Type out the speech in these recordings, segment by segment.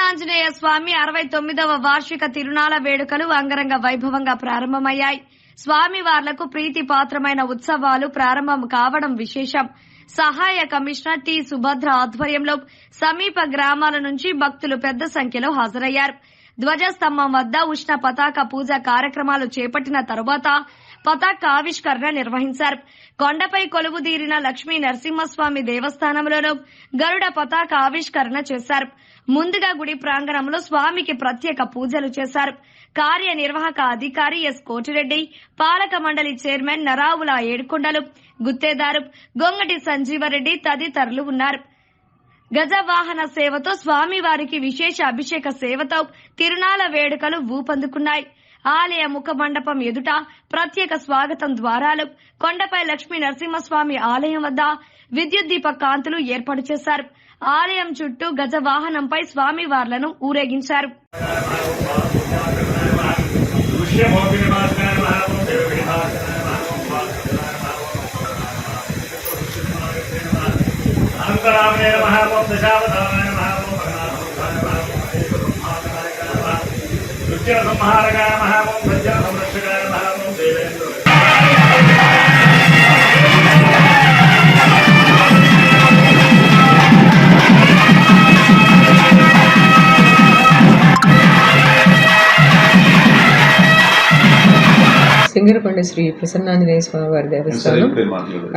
ప్రసన్నాంజనేయ స్వామి 69వ వార్షిక తిరునాళ్ల వేడుకలు అంగరంగ వైభవంగా ప్రారంభమయ్యాయి. స్వామివార్లకు ప్రీతి పాత్రమైన ఉత్సవాలు ప్రారంభం కావడం విశేషం. సహాయ కమిషనర్ టి సుభద్ర ఆధ్వర్యంలో సమీప గ్రామాల నుంచి భక్తులు పెద్ద సంఖ్యలో హాజరయ్యారు. ధ్వజస్తంభం వద్ద ఉష్ణ పతాక పూజ కార్యక్రమాలు చేపట్టిన తరువాత పతాక ఆవిష్కరణ నిర్వహించారు. కొండపై కొలువుదీరిన లక్ష్మీ నరసింహస్వామి దేవస్థానంలోనూ గరుడ పతాక ఆవిష్కరణ చేశారు. ముందుగా గుడి ప్రాంగణంలో స్వామికి ప్రత్యేక పూజలు చేశారు. కార్యనిర్వాహక అధికారి ఎస్ కోటిరెడ్డి, పాలక మండలి చైర్మన్ నరావుల ఏడుకొండలు, గుత్తేదారు గొంగటి సంజీవరెడ్డి తదితరులు ఉన్నారు. గజవాహన సేవతో స్వామివారికి విశేష అభిషేక సేవతో తిరునాళ్ల వేడుకలు ఊపందుకున్నాయి. ఆలయ ముఖ మండపం ఎదుట ప్రత్యేక స్వాగతం ద్వారాలు, కొండపై లక్ష్మీ నరసింహస్వామి ఆలయం వద్ద విద్యుత్ దీప కాంతులు ఏర్పాటు చేశారు. ఆలయం చుట్టూ గజవాహనంపై స్వామివార్లను ఊరేగించారు. సింగరకొండ శ్రీ ప్రసన్నాంజనేయ స్వామివారి దేవస్థానం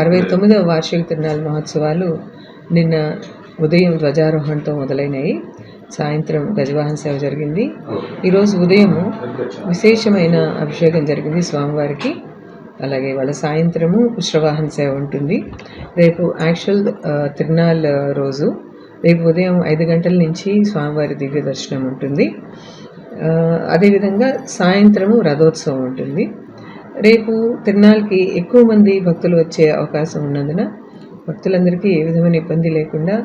69వ వార్షిక తిరునాళ్ళ మహోత్సవాలు నిన్న ఉదయం ధ్వజారోహణతో మొదలైనవి. సాయంత్రం గజవాహన సేవ జరిగింది. ఈరోజు ఉదయం విశేషమైన అభిషేకం జరిగింది స్వామివారికి. అలాగే వాళ్ళ సాయంత్రము పుష్పవాహన సేవ ఉంటుంది. రేపు యాక్చువల్ తిరునాళ్ళ రోజు రేపు ఉదయం 5 గంటల నుంచి స్వామివారి దివ్య దర్శనం ఉంటుంది. అదేవిధంగా సాయంత్రము రథోత్సవం ఉంటుంది. రేపు తిరునాళ్ళకి ఎక్కువ మంది భక్తులు వచ్చే అవకాశం ఉన్నందున భక్తులందరికీ ఏ విధమైన ఇబ్బంది లేకుండా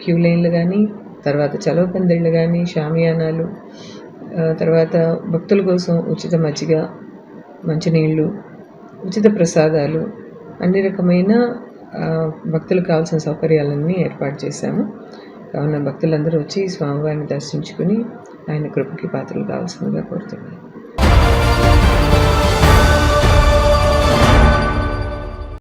క్యూ లైన్లు కానీ, తర్వాత చలవ పందిళ్ళు కానీ, షామియానాలు, తర్వాత భక్తుల కోసం ఉచిత మజ్జిగ, మంచినీళ్ళు, ఉచిత ప్రసాదాలు, అన్ని రకమైన భక్తులకు కావాల్సిన సౌకర్యాలన్నీ ఏర్పాటు చేశాము. కావున భక్తులందరూ వచ్చి స్వామివారిని దర్శించుకుని ఆయన కృపకి పాత్రలు కావాల్సిందిగా కోరుతున్నాను.